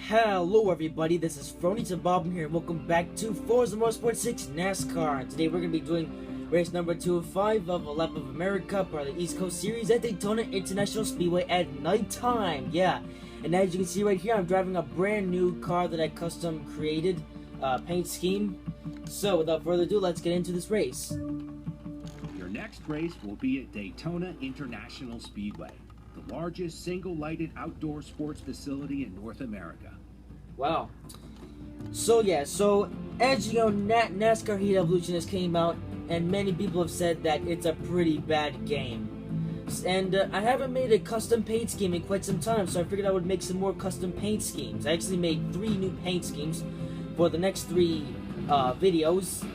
Hello everybody, this is Phronita Bob here and welcome back to Forza Motorsport 6 NASCAR. And today we're going to be doing race number 2 of 5 of a lap of America, part of the East Coast Series at Daytona International Speedway at nighttime. Yeah, and as you can see right here, I'm driving a brand new car that I custom created, paint scheme. So without further ado, let's get into this race. Your next race will be at Daytona International Speedway, the largest single-lighted outdoor sports facility in North America. Wow. So yeah, so as you know, NASCAR Heat Evolution has came out, and many people have said that it's a pretty bad game. And I haven't made a custom paint scheme in quite some time, so I figured I would make some more custom paint schemes. I actually made 3 new paint schemes for the next 3 videos,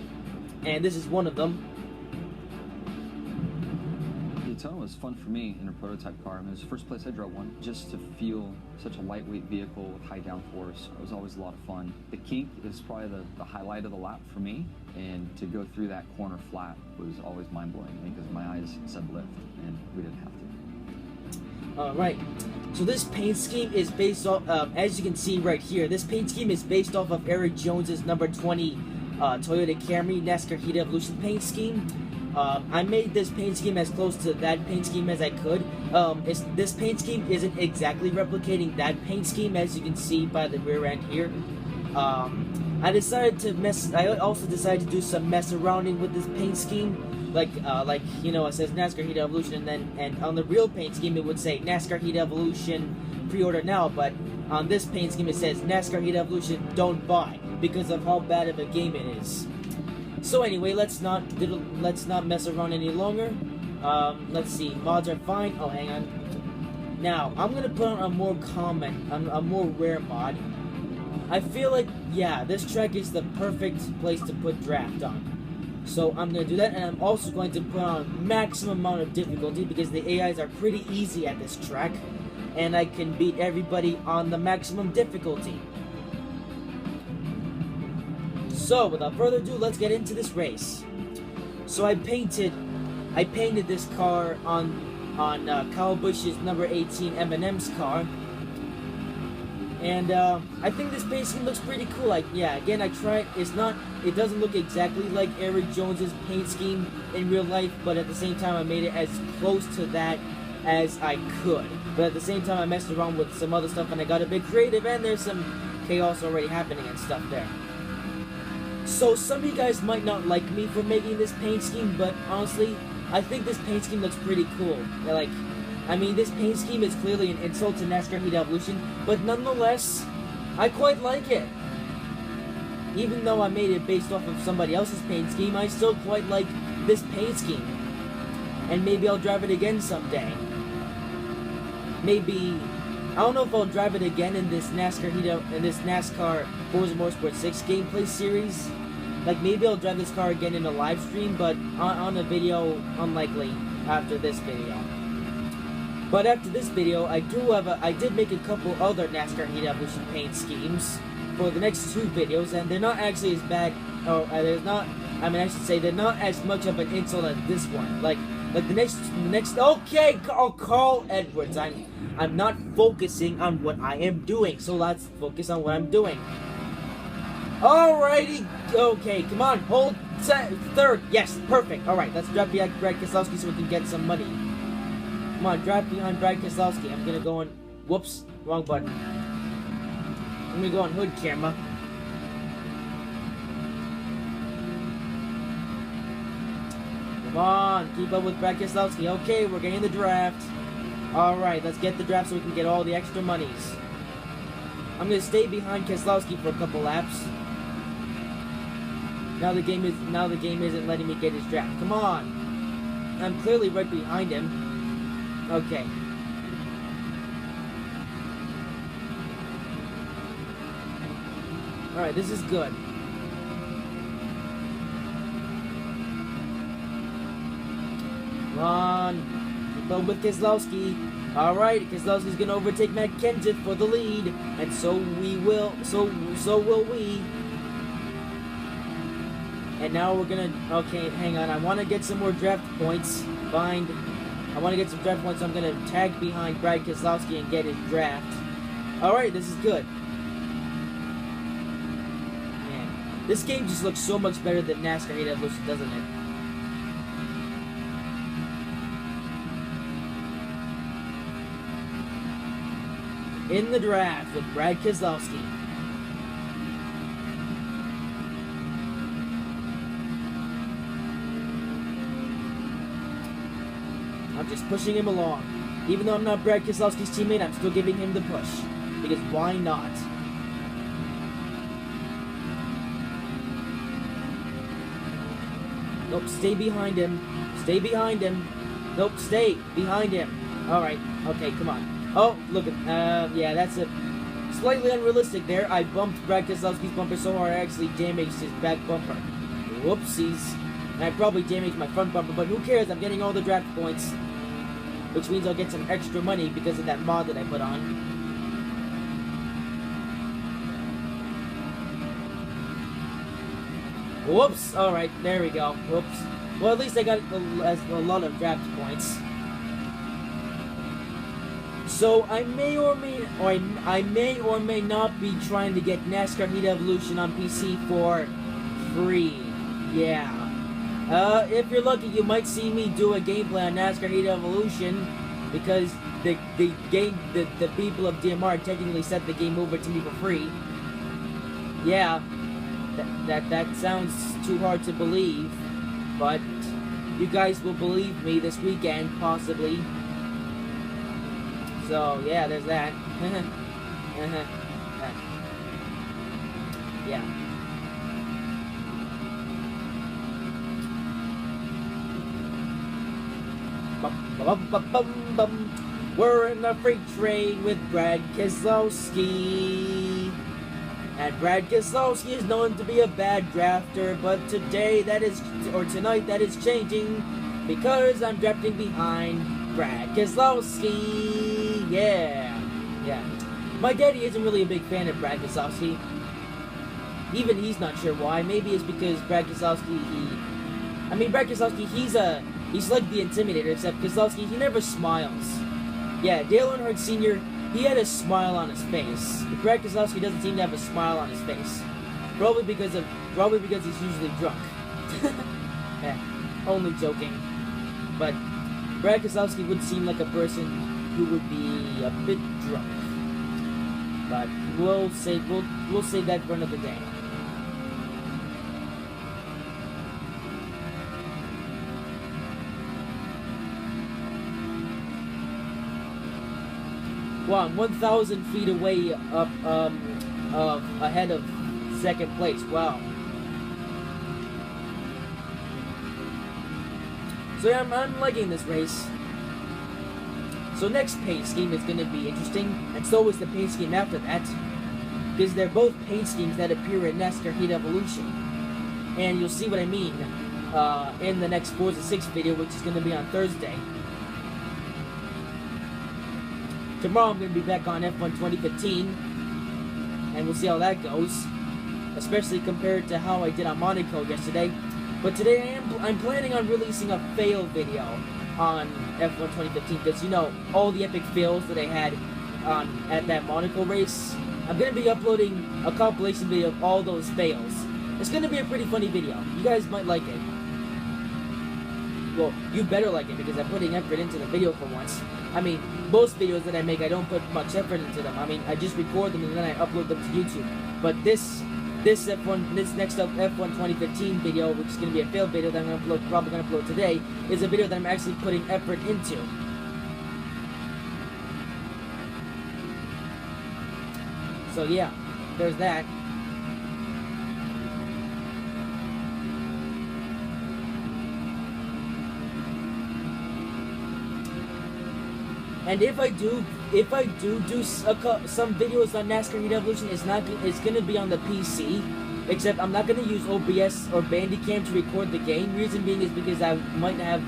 and this is one of them. Daytona was fun for me in a prototype car. I mean, it was the first place I drove one. Just to feel such a lightweight vehicle with high downforce, it was always a lot of fun. The kink is probably the highlight of the lap for me, and to go through that corner flat was always mind-blowing because my eyes said lift, and we didn't have to. Alright, so this paint scheme is based off, as you can see right here, this paint scheme is based off of Eric Jones's number 20 Toyota Camry NASCAR Heat Evolution paint scheme. I made this paint scheme as close to that paint scheme as I could. This paint scheme isn't exactly replicating that paint scheme, as you can see by the rear end here. I also decided to do some mess arounding with this paint scheme, like you know, it says NASCAR Heat Evolution, and on the real paint scheme it would say NASCAR Heat Evolution pre-order now, but on this paint scheme it says NASCAR Heat Evolution don't buy because of how bad of a game it is. So anyway, let's not mess around any longer. Let's see, mods are fine. Oh, hang on. Now I'm gonna put on a more common, a more rare mod. I feel like, yeah, this track is the perfect place to put draft on. So I'm gonna do that, and I'm also going to put on maximum amount of difficulty because the AIs are pretty easy at this track, and I can beat everybody on the maximum difficulty. So, without further ado, let's get into this race. So I painted this car on Kyle Busch's number 18 M&M's car, and I think this paint scheme looks pretty cool. Like, yeah, again, I tried. It doesn't look exactly like Eric Jones's paint scheme in real life, but at the same time, I made it as close to that as I could. But at the same time, I messed around with some other stuff, and I got a bit creative, and there's some chaos already happening and stuff there. So some of you guys might not like me for making this paint scheme, but honestly, I think this paint scheme looks pretty cool. Like, I mean, this paint scheme is clearly an insult to NASCAR Heat Evolution, but nonetheless, I quite like it. Even though I made it based off of somebody else's paint scheme, I still quite like this paint scheme. And maybe I'll drive it again someday. Maybe, I don't know if I'll drive it again in this NASCAR Forza Motorsport 6 gameplay series. Like, maybe I'll drive this car again in a live stream, but on a video, unlikely after this video. But after this video, I did make a couple other NASCAR Heat Evolution paint schemes for the next 2 videos, and they're not actually as bad, or I should say they're not as much of an insult as this one. Like the next, okay, Carl Edwards, I'm not focusing on what I am doing, so let's focus on what I'm doing. Alrighty, okay, come on, hold third, yes, perfect. Alright, let's drop behind Brad Keselowski so we can get some money. Come on, drop behind Brad Keselowski. I'm gonna go on, whoops, wrong button. I'm gonna go on hood camera. Come on, keep up with Brad Keselowski. Okay, we're getting the draft. Alright, let's get the draft so we can get all the extra monies. I'm gonna stay behind Keselowski for a couple laps. Now the game isn't letting me get his draft. Come on! I'm clearly right behind him. Okay. Alright, this is good. Come on. Keep up with Keselowski. Alright, Keselowski's gonna overtake Matt Kenseth for the lead. And so will we. And now we're gonna, okay, hang on, I wanna get some more draft points. I want to get some draft points, so I'm going to tag behind Brad Keselowski and get his draft. Alright, this is good. This game just looks so much better than NASCAR Heat Evolution, doesn't it? In the draft with Brad Keselowski. I'm just pushing him along. Even though I'm not Brad Keselowski's teammate, I'm still giving him the push. Because why not? Nope, stay behind him. Stay behind him. Nope, stay behind him. Alright, okay, come on. Oh, look at, yeah, that's a slightly unrealistic there. I bumped Brad Keselowski's bumper so hard I actually damaged his back bumper. Whoopsies. And I probably damaged my front bumper, but who cares? I'm getting all the draft points. Which means I'll get some extra money because of that mod that I put on. Whoops! Alright, there we go. Whoops. Well, at least I got a lot of draft points. So I may or may not be trying to get NASCAR Heat Evolution on PC for free. Yeah. If you're lucky, you might see me do a gameplay on NASCAR Heat Evolution because the people of DMR technically sent the game over to me for free. Yeah. That sounds too hard to believe, but you guys will believe me this weekend, possibly. So, yeah, there's that. Yeah. We're in a freight train with Brad Keselowski. And Brad Keselowski is known to be a bad drafter, but tonight that is changing because I'm drafting behind Brad Keselowski. Yeah. My daddy isn't really a big fan of Brad Keselowski. Even he's not sure why. Maybe it's because Brad Keselowski, Brad Keselowski, he's like the Intimidator, except Keselowski, he never smiles. Yeah, Dale Earnhardt Sr., he had a smile on his face. Brad Keselowski doesn't seem to have a smile on his face. Probably because he's usually drunk. Only joking. But Brad Keselowski would seem like a person who would be a bit drunk. But we'll save that for another day. Wow, I'm 1,000 feet away up, ahead of second place. Wow. So yeah, I'm liking this race. So next paint scheme is going to be interesting, and so is the paint scheme after that, because they're both paint schemes that appear in NASCAR Heat Evolution, and you'll see what I mean in the next Forza 6 video, which is going to be on Thursday. Tomorrow I'm going to be back on F1 2015, and we'll see how that goes, especially compared to how I did on Monaco yesterday. But today I'm planning on releasing a fail video on F1 2015, because, you know, all the epic fails that I had at that Monaco race. I'm going to be uploading a compilation video of all those fails. It's going to be a pretty funny video. You guys might like it. Well, you better like it, because I'm putting effort into the video for once. I mean, most videos that I make, I don't put much effort into them. I mean, I just record them and then I upload them to YouTube. But this next F1 2015 video, which is going to be a failed video that I'm probably going to upload today, is a video that I'm actually putting effort into. So yeah, there's that. And if I do some videos on NASCAR Heat Evolution, it's gonna be on the PC. Except I'm not gonna use OBS or Bandicam to record the game. Reason being is because I might have,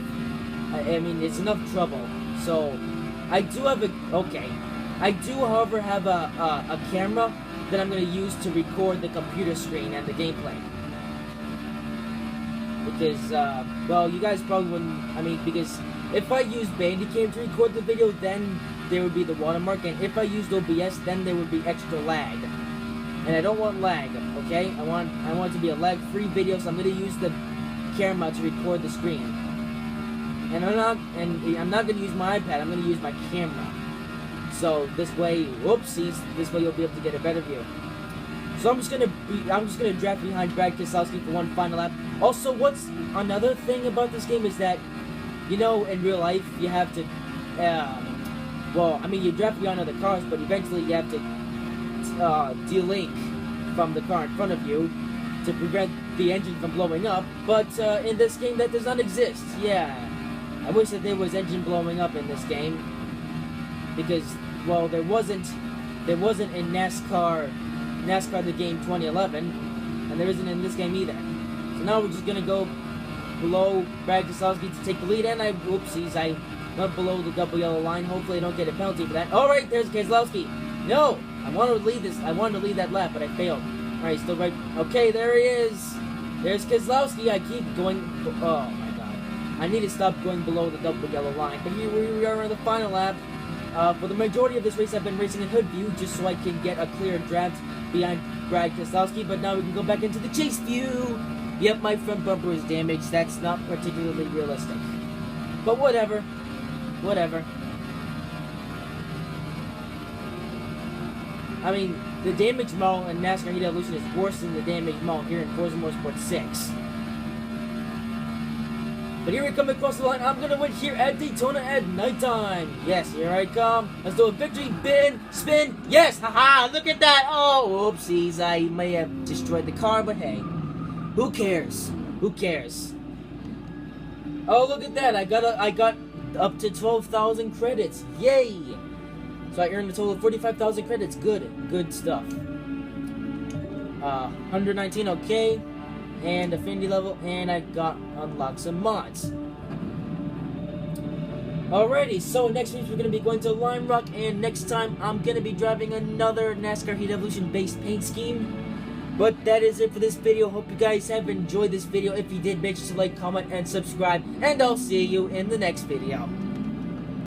it's enough trouble. So I do, however, have a camera that I'm gonna use to record the computer screen and the gameplay. Because well, you guys probably wouldn't. Because if I used Bandicam to record the video, then there would be the watermark, and if I used OBS, then there would be extra lag. and I don't want lag. Okay, I want it to be a lag-free video, so I'm gonna use the camera to record the screen. And I'm not gonna use my iPad. I'm gonna use my camera. So this way, whoopsies, this way you'll be able to get a better view. So I'm just gonna draft behind Brad Keselowski for one final lap. Also, what's another thing about this game is that, you know, in real life you have to, well, I mean, you draft behind other cars, but eventually you have to de-link from the car in front of you to prevent the engine from blowing up. But in this game, that does not exist. Yeah, I wish that there was engine blowing up in this game, because, well, there wasn't in NASCAR the game 2011, and there isn't in this game either. So now we're just gonna go below Brad Keselowski to take the lead, and whoopsies, I went below the double yellow line. Hopefully I don't get a penalty for that. Alright, there's Keselowski. No! I wanted to lead that lap, but I failed. Alright, still right. Okay, there he is. There's Keselowski. I keep going. Oh my god. I need to stop going below the double yellow line. But here we are on the final lap. For the majority of this race, I've been racing in hood view just so I can get a clear draft behind Brad Keselowski. But now we can go back into the chase view. Yep, my front bumper is damaged. That's not particularly realistic. But whatever. Whatever. I mean, the damage model in NASCAR Heat Evolution is worse than the damage model here in Forza Motorsport 6. But here we come across the line. I'm going to win here at Daytona at nighttime. Yes, here I come. Let's do a victory spin. Yes, haha, look at that. Oh, oopsies. I may have destroyed the car, but hey, who cares? Who cares? Oh, look at that. I got up to 12,000 credits. Yay. So I earned a total of 45,000 credits. Good stuff. 119, okay. And affinity level, and I got unlocked some mods. Alrighty, so next week we're going to be going to Lime Rock, and next time I'm going to be driving another NASCAR Heat Evolution based paint scheme. But that is it for this video. Hope you guys have enjoyed this video. If you did, make sure to like, comment, and subscribe, and I'll see you in the next video.